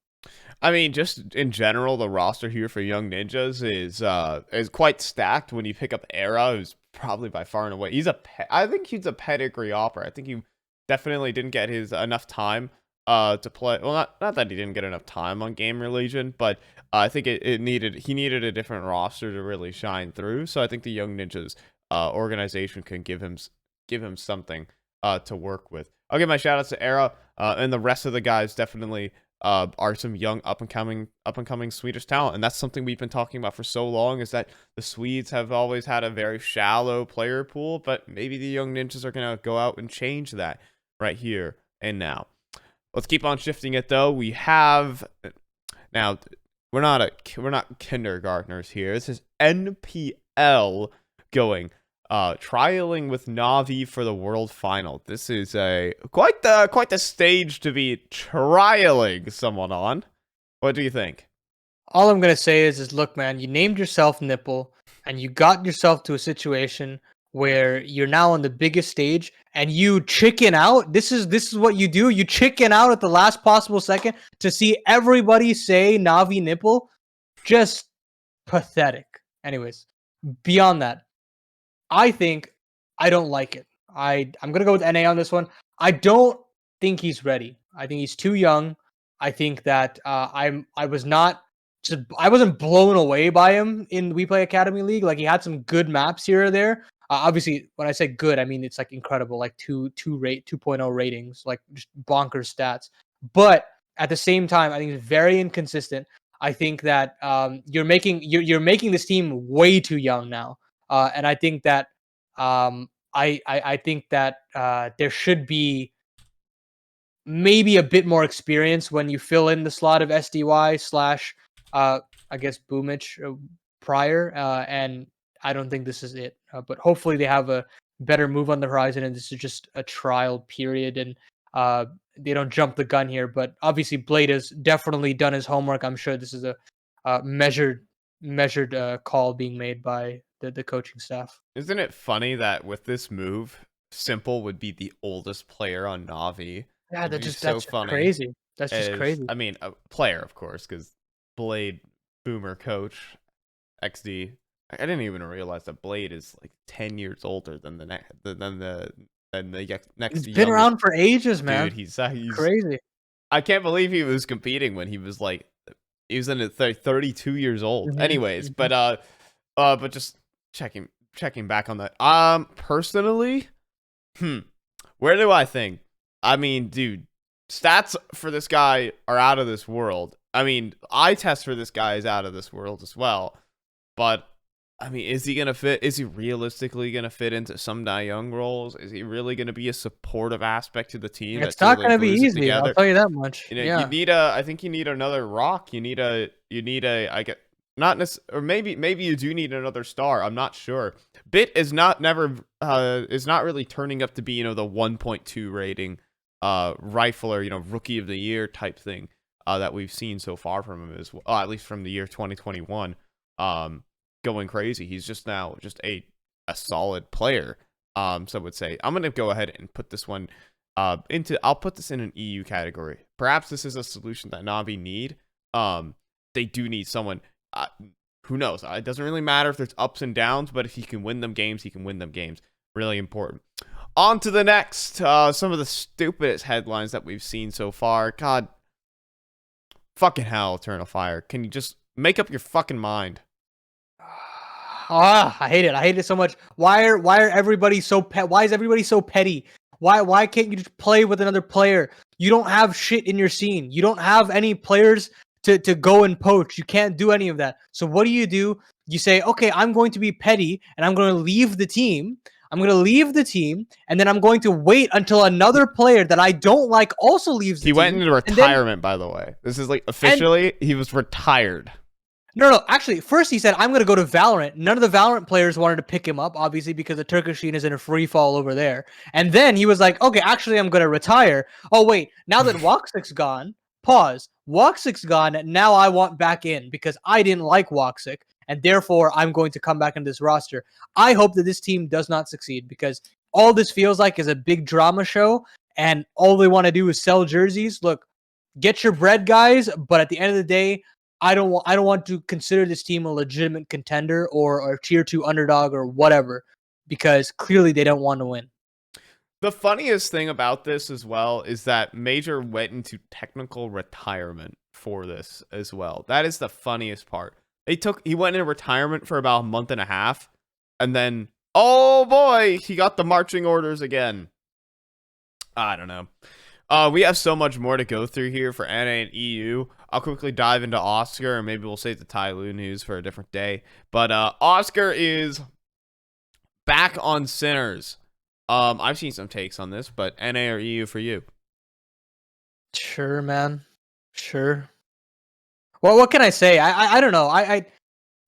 I mean, just in general, the roster here for Young Ninjas is quite stacked. When you pick up Era, who's probably by far and away, I think he's a pedigree opera. I think he definitely didn't get his enough time to play. Well, not that he didn't get enough time on Gamer Legion, but I think he needed a different roster to really shine through. So I think the Young Ninjas organization can give him something to work with. I'll give my shout outs to Era and the rest of the guys. Definitely are some young up and coming Swedish talent, and that's something we've been talking about for so long, is that the Swedes have always had a very shallow player pool, but maybe the Young Ninjas are gonna go out and change that right here and now. Let's keep on shifting it though. We have now, we're not kindergartnens here. This is NPL going trialing with Navi for the world final. This is quite the stage to be trialing someone on. What do you think? All I'm gonna say is look, man, you named yourself Nipple, and you got yourself to a situation where you're now on the biggest stage, and you chicken out. This is what you do. You chicken out at the last possible second to see everybody say Navi Nipple. Just pathetic. Anyways, beyond that, I don't like it. I'm gonna go with NA on this one. I don't think he's ready. I think he's too young. I think that I wasn't blown away by him in We Play Academy League. Like, he had some good maps here or there. Obviously, when I say good, I mean it's like incredible, like 2.0 ratings, like just bonkers stats. But at the same time, I think it's very inconsistent. I think that you're making this team way too young now. And I think that I think that there should be maybe a bit more experience when you fill in the slot of SDY slash I guess Boomich prior, and I don't think this is it. But hopefully they have a better move on the horizon, and this is just a trial period, and they don't jump the gun here. But obviously Blade has definitely done his homework. I'm sure this is a measured call being made by the coaching staff. Isn't it funny that with this move, Simple would be the oldest player on Navi? Yeah, It'd be that's just funny. crazy. That's just crazy. I mean, a player, of course, because Blade, Boomer, Coach, XD. I didn't even realize that Blade is like 10 years older than the next He's been around for ages, man. Dude, he's crazy. I can't believe he was competing when he was in his 32 years old. Mhm, Anyways, mhm. but just checking back on that. Personally, where do I think? I mean, dude, stats for this guy are out of this world. I mean, eye test for this guy is out of this world as well. But I mean, is he gonna fit? Is he realistically gonna fit into some Young roles? Is he really gonna be a supportive aspect to the team? It's not gonna be easy. I'll tell you that much. You need I think you need another rock. You need a. I get not necessarily, or maybe you do need another star. I'm not sure. Bit is not really turning up to be the 1.2 rating rifler, rookie of the year type thing that we've seen so far from him as well. At least from the year 2021. Going crazy. He's just a solid player. So I would say I'm gonna go ahead and put this one I'll put this in an EU category. Perhaps this is a solution that Navi need. They do need someone. Who knows? It doesn't really matter if there's ups and downs, but if he can win them games, he can win them games. Really important. On to the next. Some of the stupidest headlines that we've seen so far. God, fucking hell, Eternal Fire. Can you just make up your fucking mind? I hate it. I hate it so much. Why are everybody so why is everybody so petty? Why can't you just play with another player? You don't have shit in your scene. You don't have any players to go and poach. You can't do any of that. So what do? You say, okay, I'm going to be petty and I'm going to leave the team. I'm going to leave the team, and then I'm going to wait until another player that I don't like also leaves the team. He went into retirement, by the way. This is like officially, he was retired. No. Actually, first he said, I'm going to go to Valorant. None of the Valorant players wanted to pick him up, obviously, because the Turkish scene is in a free fall over there. And then he was like, okay, actually, I'm going to retire. Oh, wait, now that Woxic's gone, pause. Woxic's gone, now I want back in because I didn't like Woxic, and therefore I'm going to come back into this roster. I hope that this team does not succeed because all this feels like is a big drama show, and all they want to do is sell jerseys. Look, get your bread, guys, but at the end of the day, I don't want to consider this team a legitimate contender or a tier 2 underdog or whatever, because clearly they don't want to win. The funniest thing about this as well is that Major went into technical retirement for this as well. That is the funniest part. He went into retirement for about a month and a half, and then, oh boy, he got the marching orders again. I don't know. We have so much more to go through here for NA and EU. I'll quickly dive into Oscar, and maybe we'll save the Tyloo news for a different day. But Oscar is back on Sinners. I've seen some takes on this, but NA or EU for you? Sure, man. Sure. Well, what can I say? I don't know.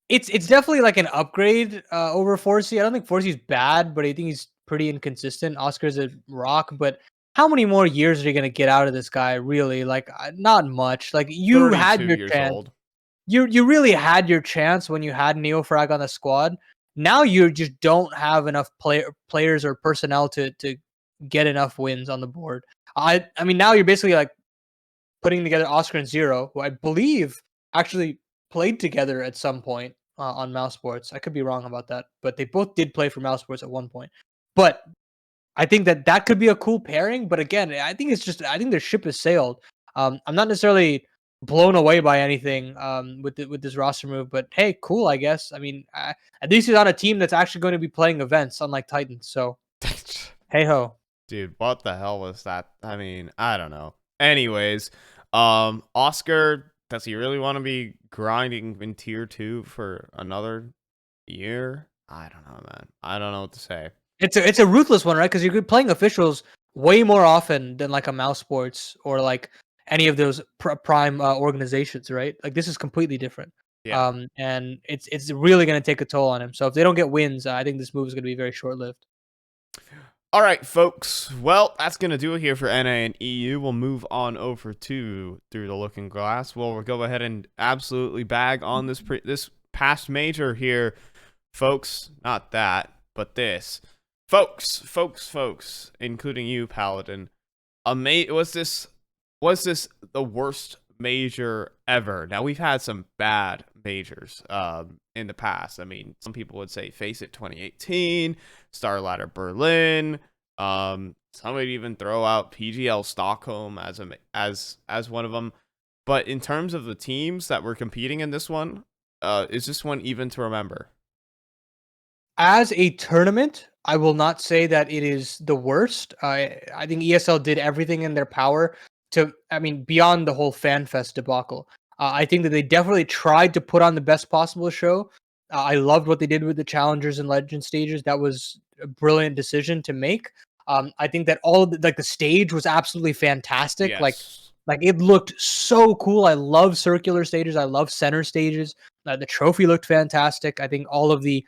It's definitely like an upgrade over 4C. I don't think 4C is bad, but I think he's pretty inconsistent. Oscar's a rock, but how many more years are you gonna get out of this guy? Really, like not much. Like you had your chance. Old. You really had your chance when you had Neofrag on the squad. Now you just don't have enough players or personnel to get enough wins on the board. I mean now you're basically like putting together Oscar and Zero, who I believe actually played together at some point on Mouse Sports. I could be wrong about that, but they both did play for Mouse Sports at one point. But I think that could be a cool pairing. But again, I think their ship has sailed. I'm not necessarily blown away by anything with this roster move, but hey, cool, I guess. I mean, at least he's on a team that's actually going to be playing events, unlike Titans. So, hey ho, dude, what the hell was that? I mean, I don't know. Anyways, Oscar, does he really want to be grinding in tier 2 for another year? I don't know, man. I don't know what to say. It's a ruthless one, right? Because you're playing officials way more often than like a Mouse Sports or like any of those prime organizations, right? Like this is completely different. Yeah. And it's really going to take a toll on him. So if they don't get wins, I think this move is going to be very short-lived. All right, folks. Well, that's going to do it here for NA and EU. We'll move on over to Through the Looking Glass. We'll go ahead and absolutely bag on this past major here, folks. Not that, but this. Folks, including you, Paladin. Was this the worst major ever? Now, we've had some bad majors in the past. I mean, some people would say Face It 2018, Star Ladder Berlin. Some would even throw out PGL Stockholm as one of them. But in terms of the teams that were competing in this one, is this one even to remember? As a tournament, I will not say that it is the worst. I think ESL did everything in their power beyond the whole FanFest debacle. I think that they definitely tried to put on the best possible show. I loved what they did with the Challengers and Legend stages. That was a brilliant decision to make. I think that all of the stage was absolutely fantastic. Yes. Like it looked so cool. I love circular stages. I love center stages. The trophy looked fantastic. I think all of the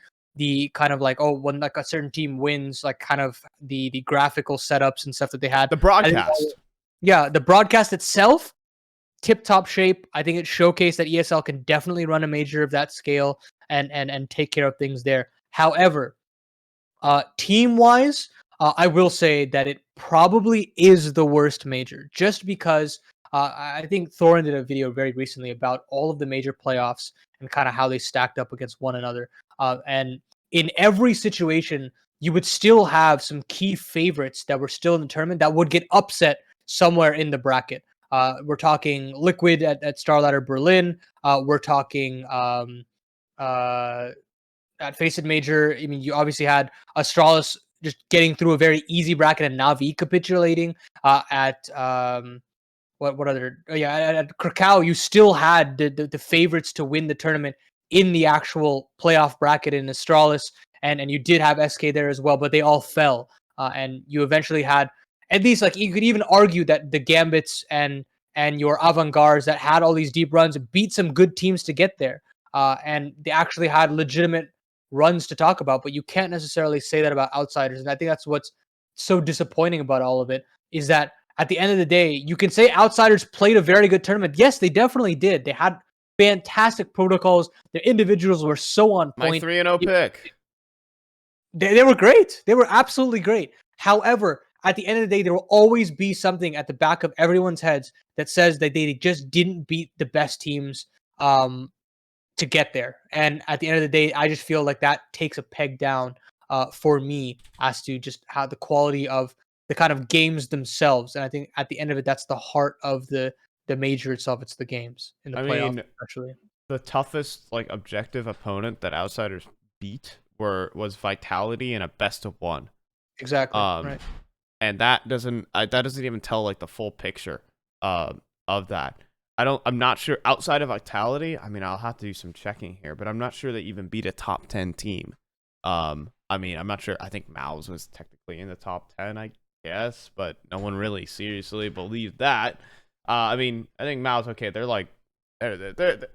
kind of like, when like a certain team wins, like kind of the graphical setups and stuff that they had. The broadcast. The broadcast itself, tip-top shape. I think it showcased that ESL can definitely run a major of that scale and take care of things there. However, team-wise, I will say that it probably is the worst major, just because I think Thorin did a video very recently about all of the major playoffs and kind of how they stacked up against one another. And in every situation, you would still have some key favorites that were still in the tournament that would get upset somewhere in the bracket. We're talking Liquid at Star Ladder Berlin. We're talking at Faceit Major, I mean, you obviously had Astralis just getting through a very easy bracket and Na'Vi capitulating. At what other? Oh yeah, at Krakow, you still had the favorites to win the tournament in the actual playoff bracket in Astralis, and you did have SK there as well, but they all fell, and you eventually had at least like you could even argue that the Gambits and your avant-gardes that had all these deep runs beat some good teams to get there, and they actually had legitimate runs to talk about. But you can't necessarily say that about outsiders, and I think that's what's so disappointing about all of it is that at the end of the day, you can say outsiders played a very good tournament. Yes, they definitely did. They had fantastic protocols. Their individuals were so on My point. 3-0 pick. They were great. They were absolutely great. However, at the end of the day, there will always be something at the back of everyone's heads that says that they just didn't beat the best teams to get there. And at the end of the day, I just feel like that takes a peg down for me as to just how the quality of the kind of games themselves. And I think at the end of it, that's the heart of the major itself. It's the games in the playoffs, especially. The toughest like objective opponent that outsiders beat was Vitality in a best of one. Exactly. Right. And that doesn't even tell like the full picture of that. I'm not sure outside of Vitality. I mean, I'll have to do some checking here, but I'm not sure they even beat a top 10 team. I mean, I'm not sure. I think Mouse was technically in the top 10, I guess, but no one really seriously believed that. I mean, I think Mouse, okay, they're like, I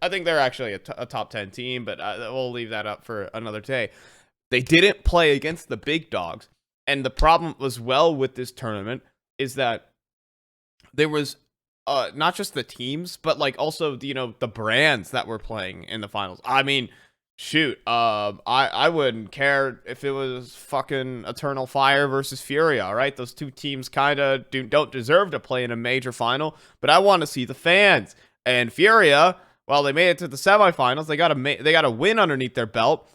think they're actually a top 10 team, but we'll leave that up for another day. They didn't play against the big dogs, and the problem as well with this tournament is that there was not just the teams, but like also the brands that were playing in the finals. I mean, shoot, I wouldn't care if it was fucking Eternal Fire versus Furia, right? Those two teams kind of don't deserve to play in a major final, but I want to see the fans. And Furia, well, they made it to the semifinals. They got a win underneath their belt.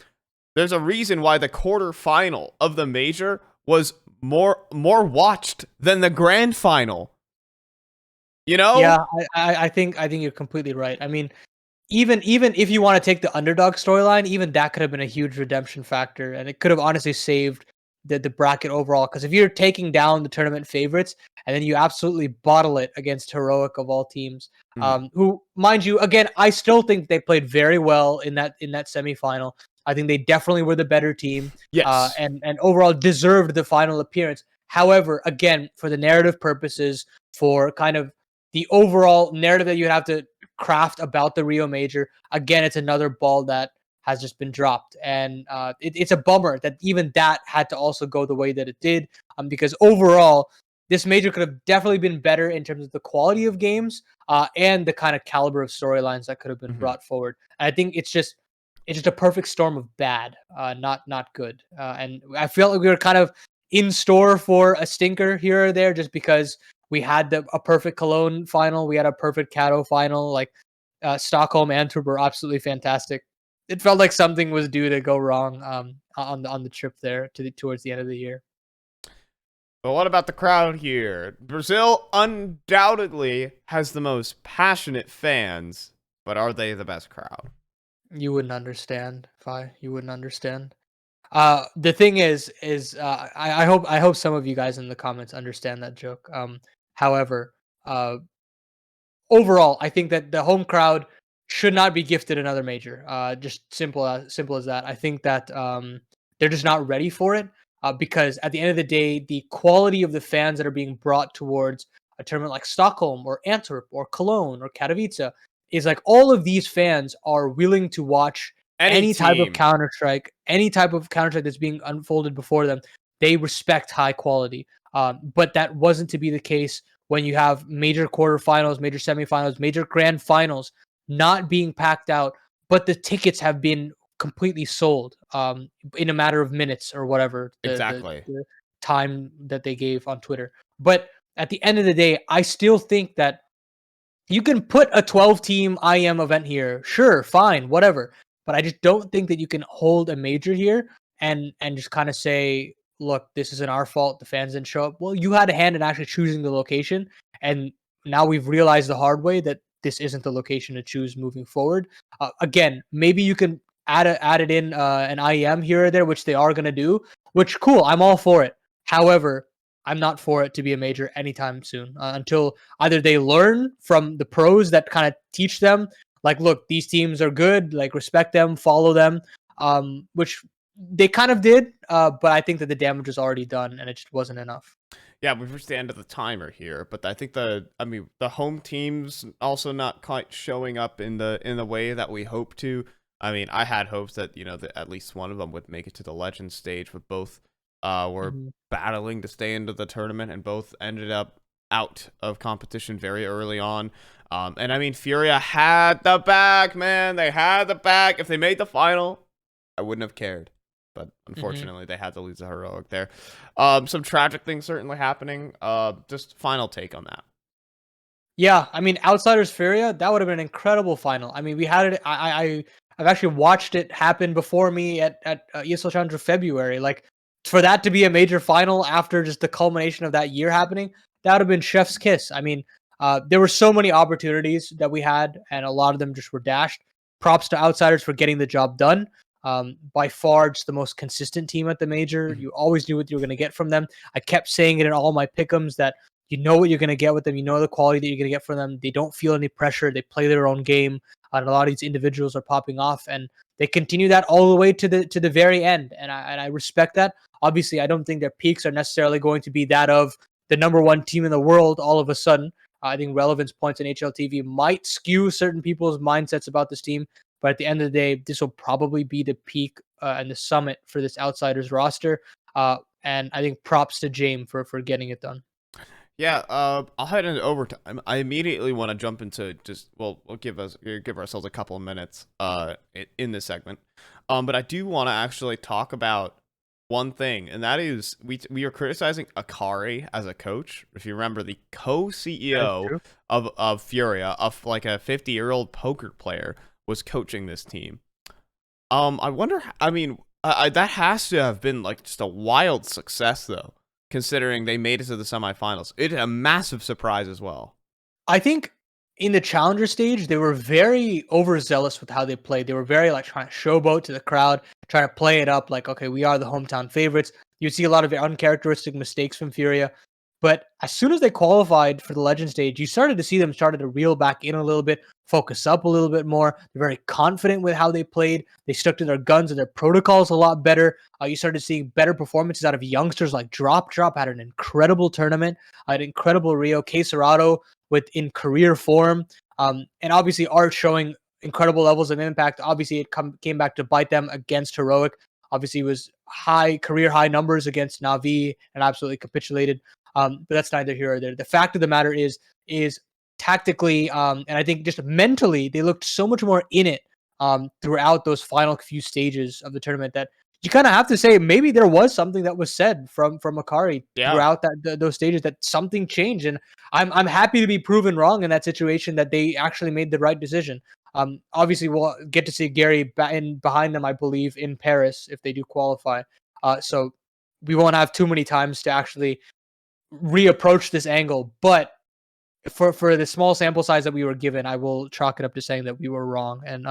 There's a reason why the quarterfinal of the major was more watched than the grand final. You know? Yeah, I think you're completely right. I mean, even if you want to take the underdog storyline, even that could have been a huge redemption factor, and it could have honestly saved the bracket overall. Because if you're taking down the tournament favorites and then you absolutely bottle it against Heroic of all teams, who, mind you, again, I still think they played very well in that semifinal. I think they definitely were the better team. Yes. And overall deserved the final appearance. However, again, for the narrative purposes, for kind of the overall narrative that you have to craft about the Rio Major, again, it's another ball that has just been dropped. And it's a bummer that even that had to also go the way that it did, because overall, this major could have definitely been better in terms of the quality of games and the kind of caliber of storylines that could have been brought forward. And I think it's just a perfect storm of bad, not good. And I feel like we were kind of in store for a stinker here or there, just because we had a perfect Cologne final, we had a perfect Cato final, like Stockholm, Antwerp were absolutely fantastic. It felt like something was due to go wrong on the trip there towards the end of the year. But what about the crowd here? Brazil undoubtedly has the most passionate fans, but are they the best crowd? You wouldn't understand, Fi. You wouldn't understand. The thing is I hope some of you guys in the comments understand that joke. However, overall, I think that the home crowd should not be gifted another major. Just simple as that. I think that they're just not ready for it because at the end of the day, the quality of the fans that are being brought towards a tournament like Stockholm or Antwerp or Cologne or Katowice is like all of these fans are willing to watch any type of Counter-Strike, that's being unfolded before them. They respect high quality. But that wasn't to be the case when you have major quarterfinals, major semifinals, major grand finals not being packed out, but the tickets have been completely sold in a matter of minutes or whatever. The time that they gave on Twitter. But at the end of the day, I still think that you can put a 12-team IM event here. Sure, fine, whatever. But I just don't think that you can hold a major here and just kind of say, look, this isn't our fault. The fans didn't show up. Well, you had a hand in actually choosing the location. And now we've realized the hard way that this isn't the location to choose moving forward. Again, maybe you can added in an IEM here or there, which they are gonna do. Which cool, I'm all for it. However, I'm not for it to be a major anytime soon until either they learn from the pros that kind of teach them, like, look, these teams are good, like respect them, follow them, which they kind of did, but I think that the damage was already done and it just wasn't enough. Yeah, we've reached the end of the timer here, but I think the home teams also not quite showing up in the way that we hope to. I mean, I had hopes that that at least one of them would make it to the legend stage, but both were battling to stay into the tournament, and both ended up out of competition very early on. And I mean, Furia had the bag, man. They had the bag. If they made the final, I wouldn't have cared. But unfortunately, they had to lose a heroic there. Some tragic things certainly happening. Just final take on that. Yeah, I mean, Outsiders Furia, that would have been an incredible final. I mean, we had it. I've actually watched it happen before me at ESL Challenger February. Like, for that to be a major final after just the culmination of that year happening, that would have been chef's kiss. I mean, there were so many opportunities that we had, and a lot of them just were dashed. Props to Outsiders for getting the job done. By far, just the most consistent team at the major. You always knew what you were going to get from them. I kept saying it in all my pick'ems that you know what you're going to get with them. You know the quality that you're going to get from them. They don't feel any pressure. They play their own game. And a lot of these individuals are popping off, and they continue that all the way to the very end. And I respect that. Obviously, I don't think their peaks are necessarily going to be that of the #1 team in the world all of a sudden. I think relevance points in HLTV might skew certain people's mindsets about this team. But at the end of the day, this will probably be the peak and the summit for this Outsiders roster. And I think props to James for getting it done. Yeah, I'll head into overtime. I immediately want to jump into we'll give ourselves a couple of minutes in this segment. But I do want to actually talk about one thing, and that is we are criticizing Akari as a coach. If you remember, the co-CEO of Furia, of like a 50-year-old poker player, was coaching this team. I wonder. I mean, that has to have been like just a wild success, though, considering they made it to the semifinals. It's a massive surprise as well. I think in the challenger stage, they were very overzealous with how they played. They were very like trying to showboat to the crowd, trying to play it up like, okay, we are the hometown favorites. You'd see a lot of uncharacteristic mistakes from Furia. But as soon as they qualified for the legend stage, you started to see them started to reel back in a little bit, focus up a little bit more. They're very confident with how they played. They stuck to their guns and their protocols a lot better. You started seeing better performances out of youngsters like Drop. Drop had an incredible tournament, an incredible Rio. K Serato in career form. And obviously Art showing incredible levels of impact. Obviously it came back to bite them against Heroic. Obviously it was career high numbers against Na'Vi and absolutely capitulated. But that's neither here or there. The fact of the matter is tactically, and I think just mentally, they looked so much more in it throughout those final few stages of the tournament that you kind of have to say maybe there was something that was said from Akari throughout those stages, that something changed. And I'm happy to be proven wrong in that situation, that they actually made the right decision. Obviously, we'll get to see Gary behind them, I believe, in Paris if they do qualify. So we won't have too many times to actually reapproach this angle, but for the small sample size that we were given, I will chalk it up to saying that we were wrong. And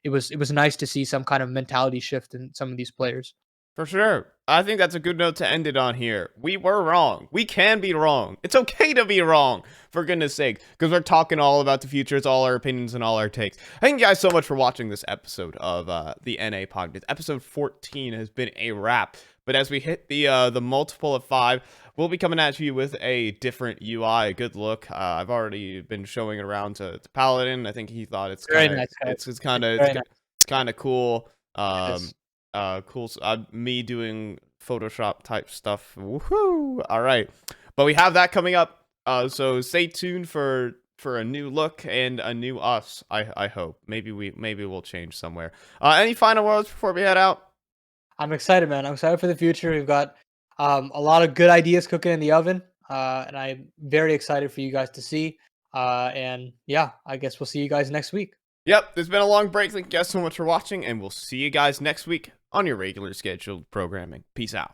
it was nice to see some kind of mentality shift in some of these players. For sure. I think that's a good note to end it on here. We were wrong. We can be wrong. It's okay to be wrong, for goodness sake, because we're talking all about the future. It's all our opinions and all our takes. Thank you guys so much for watching this episode of the NA podcast. Episode 14 has been a wrap, but as we hit the multiple of 5, we'll be coming at you with a different UI, a good look. I've already been showing it around to Paladin. I think he thought it's kind of it's kind of cool. Cool. Me doing Photoshop type stuff. Woohoo! All right, but we have that coming up. So stay tuned for a new look and a new us. I hope. Maybe we'll change somewhere. Any final words before we head out? I'm excited, man. I'm excited for the future. We've got a lot of good ideas cooking in the oven, and I'm very excited for you guys to see. And yeah, I guess we'll see you guys next week. Yep, there's been a long break. Thank you guys so much for watching, and we'll see you guys next week on your regular scheduled programming. Peace out.